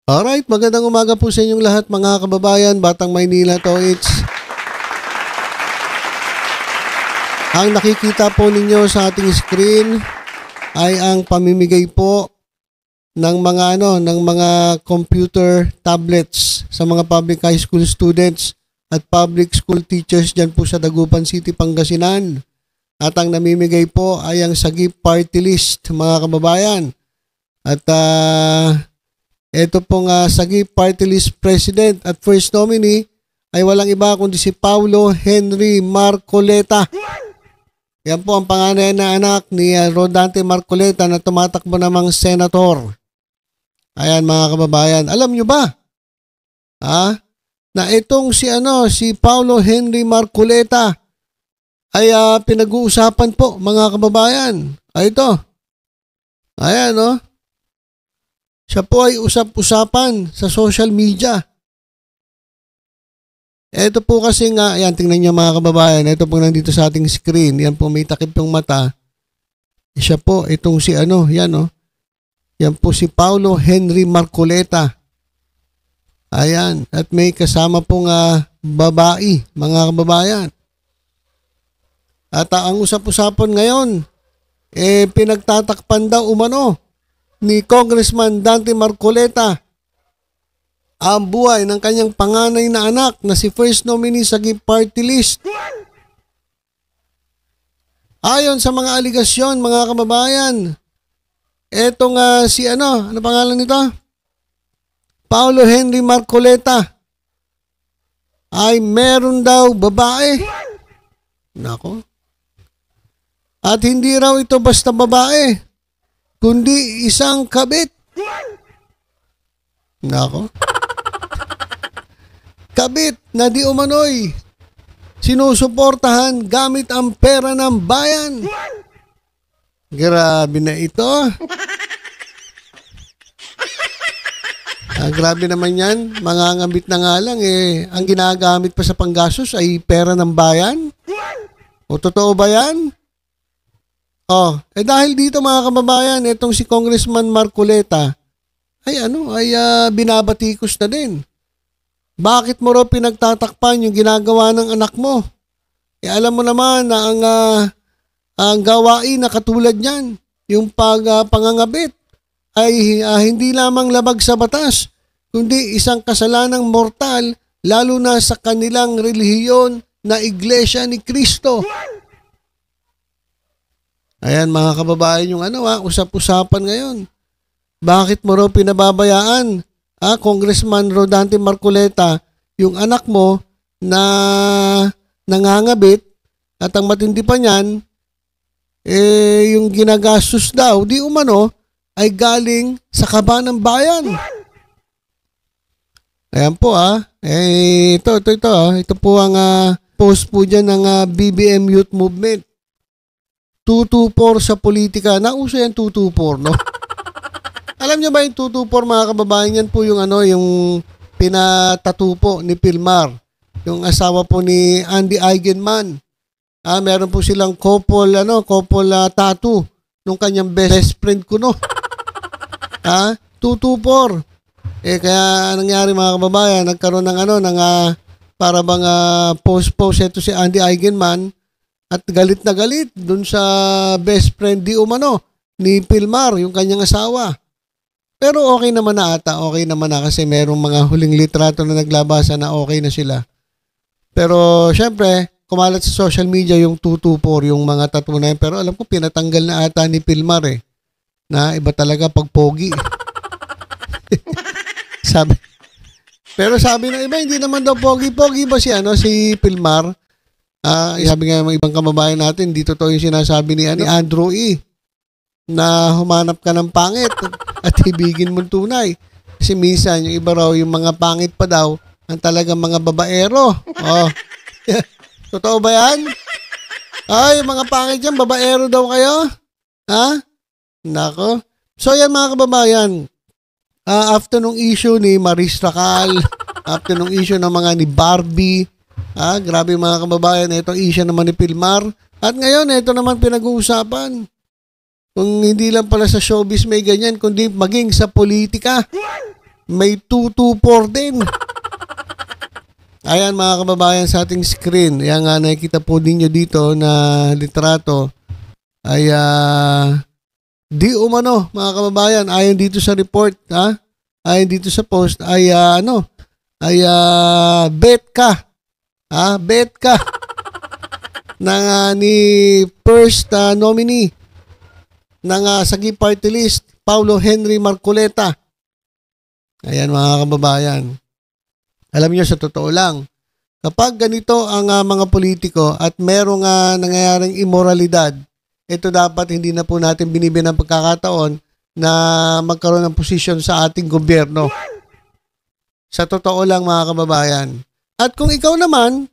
Alright, magandang umaga po sa inyong lahat mga kababayan, Batang Maynila to. Ang nakikita po ninyo sa ating screen ay ang pamimigay po ng mga computer tablets sa mga public high school students at public school teachers diyan po sa Dagupan City, Pangasinan. At ang namimigay po ay ang Sagip Party List mga kababayan. At ito pong Sagip Party List President at First Nominee ay walang iba kundi si Paulo Henry Marcoleta. Yan po ang panganay na anak ni Rodante Marcoleta na tumatakbo namang senator. Ayan mga kababayan, alam nyo ba? Na itong si Paulo Henry Marcoleta ay pinag-uusapan po mga kababayan. Ito. Ayan siya po ay usap-usapan sa social media. Ito po kasi nga, ayan, tingnan niyo mga kababayan, ito po nandito sa ating screen, yan po may takip yung mata. Siya po, itong yan po si Paulo Henry Marcoleta. Ayan, at may kasama pong babae, mga kababayan. At ang usap-usapan ngayon, pinagtatakpan daw umano ni Congressman Dante Marcoleta ang buhay ng kanyang panganay na anak na si First Nominee sa Sagip Party List. Ayon sa mga aligasyon, mga kababayan, etong ano pangalan nito? Paulo Henry Marcoleta ay meron daw babae. Nako. At hindi raw ito basta babae, kundi isang kabit. Nako. Kabit na di umano'y sinusuportahan gamit ang pera ng bayan. Grabe na ito. Grabe naman yan. Mangangambit na nga lang ang ginagamit pa sa panggastos ay pera ng bayan. O totoo ba yan? Dahil dito mga kababayan, itong si Congressman Marcoleta ay binabatikos na din. Bakit mo raw pinagtatakpan yung ginagawa ng anak mo? Alam mo naman na ang gawain na katulad niyan, yung pangangabit ay hindi lamang labag sa batas, kundi isang kasalanang mortal lalo na sa kanilang relihiyon na Iglesia ni Cristo. Ayan mga kababayan yung usap-usapan ngayon. Bakit mo raw pinababayaan, Congressman Rodante Marcoleta, yung anak mo na nangangabit at ang matindi pa niyan, yung ginagastos daw, di umano, ay galing sa kaba ng bayan. Ayan po ito po ang post po dyan ng BBM Youth Movement. 224 sa politika. Nauso yan 224, no? Alam niyo ba yung 224 mga kababayan? Yan po yung yung pinatattoo po ni Pilmar. Yung asawa po ni Andy Eigenman. Meron po silang couple tattoo nung kanyang best friend ko, no? 224. Kaya nangyari mga kababayan, nagkaroon ng para bang post ito si Andy Eigenman. At galit na galit dun sa best friend di umano ni Pilmar, yung kanyang asawa. Pero okay naman na kasi merong mga huling litrato na naglabasan na okay na sila. Pero syempre, kumalat sa social media yung 224, yung mga tattoo na yun. Pero alam ko pinatanggal na ata ni Pilmar na iba talaga pag pogi. Sabi ng iba, hindi naman daw pogi ba si Pilmar? Sabi nga ng ibang kababayan natin, di totoo yung sinasabi ni Andrew na humanap ka ng pangit at ibigin mo tunay. Kasi minsan, yung iba raw, yung mga pangit pa daw, ang talagang mga babaero. Totoo ba yan? Yung mga pangit yan, babaero daw kayo? Nako. So yan mga kababayan, after nung issue ni Maris Racal, after nung issue ng mga ni Barbie, grabe mga kababayan, itong issue naman ni Pilmar. At ngayon, ito naman pinag-uusapan. Kung hindi lang pala sa showbiz may ganyan, kundi maging sa politika. May 224 din. Ayan mga kababayan sa ating screen. Ayan nga nakikita po ninyo dito na litrato ay di umano mga kababayan. Ayon dito sa report, ayon dito sa post ay bet ka. Bet ka ng ni first nominee ng Sagip Party List, Paulo Henry Marcoleta. Ayan mga kababayan. Alam niyo sa totoo lang, kapag ganito ang mga politiko at merong nangyayaring immoralidad, ito dapat hindi na po natin binibigyan ng pagkakataon na magkaroon ng posisyon sa ating gobyerno. Sa totoo lang mga kababayan. At kung ikaw naman,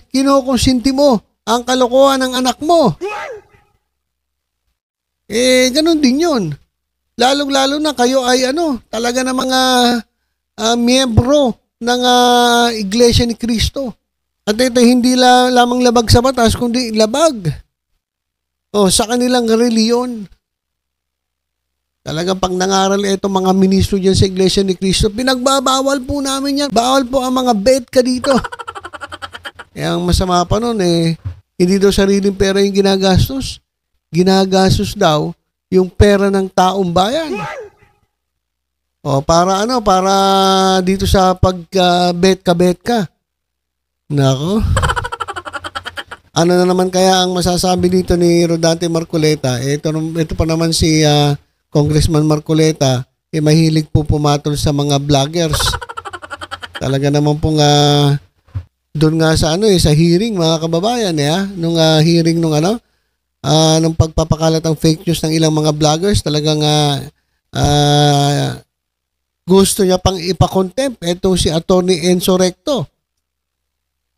kinukonsinti mo ang kalokohan ng anak mo, ganun din yun. Lalong-lalo na kayo ay talaga na mga miyembro ng Iglesia ni Cristo. At ito hindi lamang labag sa batas, kundi labag sa kanilang reliyon. Talagang pag nangaral ito mga ministro dyan sa Iglesia ni Cristo, pinagbabawal po namin yan. Bawal po ang mga bet ka dito. Ang masama pa nun hindi daw sariling pera yung ginagastos. Ginagastos daw yung pera ng taong bayan. Para dito sa pag-bet ka. Nako. Ano na naman kaya ang masasabi dito ni Rodante Marcoleta? Ito pa naman si Congressman Marcoleta, mahilig po pumatol sa mga vloggers. Talaga naman pong doon nga sa sa hearing mga kababayan, nung hearing nung pagpapakalat ng fake news ng ilang mga vloggers, talagang gusto niya pang ipakontempt itong si Attorney Enzo Recto.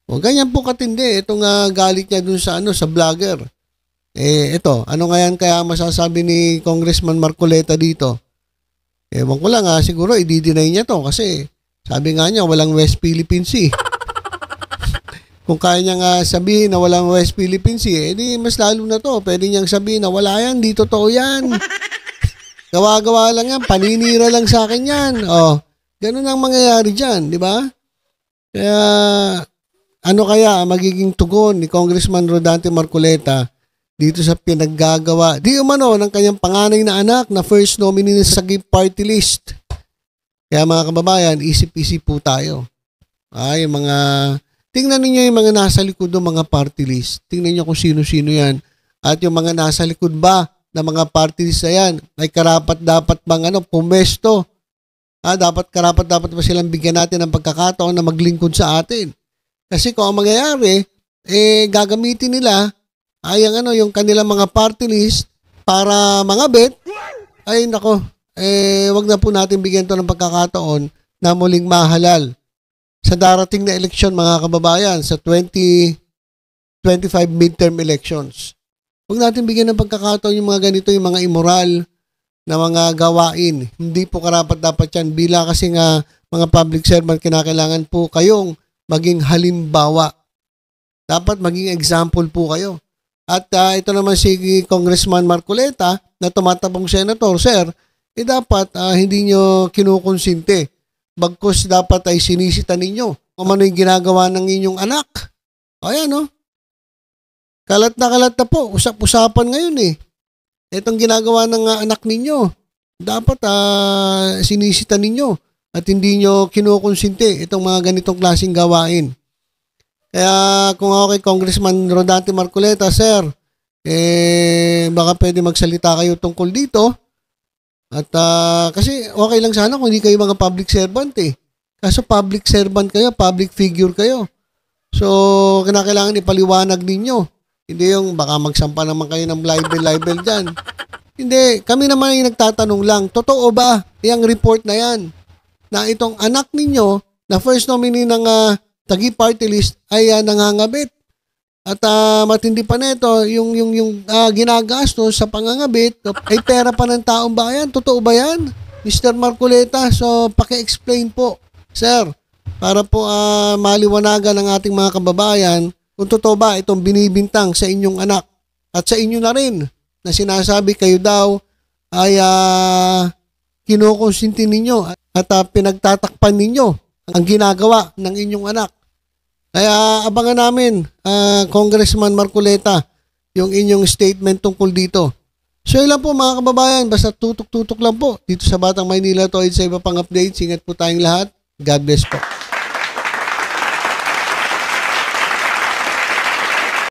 Ganyan po katindi itong galit niya dun sa sa vlogger. Ito, ano nga yan kaya masasabi ni Congressman Marcoleta dito? Ewan ko lang siguro i-deny niya to kasi sabi nga niya walang West Philippine Sea. Kung kaya niya nga sabihin na walang West Philippine Sea, di mas lalo na to. Pwede niyang sabihin na wala yan, di totoo yan. Gawa-gawa lang yan, paninira lang sa akin yan. Ganun ang mangyayari dyan, di ba? Kaya, ano kaya magiging tugon ni Congressman Rodante Marcoleta dito sa pinaggagawa, di umano ng kanyang panganay na anak na first nominee sa Sagip Party List. Kaya mga kababayan, isip-isip po tayo. Yung mga, tingnan niyo yung mga nasa likod ng mga party list. Tingnan niyo kung sino-sino yan. At yung mga nasa likod ba na mga party list na yan, ay karapat-dapat bang pumesto? Karapat-dapat ba silang bigyan natin ng pagkakataon na maglingkod sa atin? Kasi kung ang mangyayari, gagamitin nila ay yung kanilang mga party list para mga bet, ay nako, wag na po natin bigyan to ng pagkakataon na muling mahalal sa darating na eleksyon mga kababayan sa 2025 midterm elections. Huwag natin bigyan ng pagkakataon yung mga ganito, yung mga immoral na mga gawain. Hindi po karapat-dapat yan. Bila kasi nga mga public servant, kinakailangan po kayong maging halimbawa. Dapat maging example po kayo. At ito naman si Congressman Marcoleta na tumatabong senator, sir, dapat hindi nyo kinukonsinte. Bagkus dapat ay sinisita ninyo kung ano yung ginagawa ng inyong anak. Ayan, kalat na po. Usap-usapan ngayon Itong ginagawa ng anak ninyo. Dapat sinisita ninyo at hindi nyo kinukonsinte itong mga ganitong klaseng gawain. Kaya kung ako kay Congressman Rodante Marcoleta, sir, baka pwede magsalita kayo tungkol dito. At kasi okay lang sana kung hindi kayo mga public servant Kaso public servant kayo, public figure kayo. So, kinakailangan ipaliwanag ninyo. Hindi yung baka magsampa naman kayo ng libel dyan. Hindi, kami naman yung nagtatanong lang, totoo ba yung report na yan? Na itong anak ninyo, na first nominee ng Sagip Party List ay nangangabit. At matindi pa nito, yung ginagastos sa pangangabit ay pera pa ng taong bayan. Totoo ba yan? Mr. Marcoleta, so paki-explain po, sir, para po maliwanagan ng ating mga kababayan kung totoo ba itong binibintang sa inyong anak at sa inyo na rin na sinasabi kayo daw ay kinukonsinti ninyo at pinagtatakpan ninyo ang ginagawa ng inyong anak. Kaya abangan namin, Congressman Marcoleta, yung inyong statement tungkol dito. So yun lang po mga kababayan, basta tutok-tutok lang po dito sa Batang Maynila to sa iba pang updates. Ingat po tayong lahat. God bless po.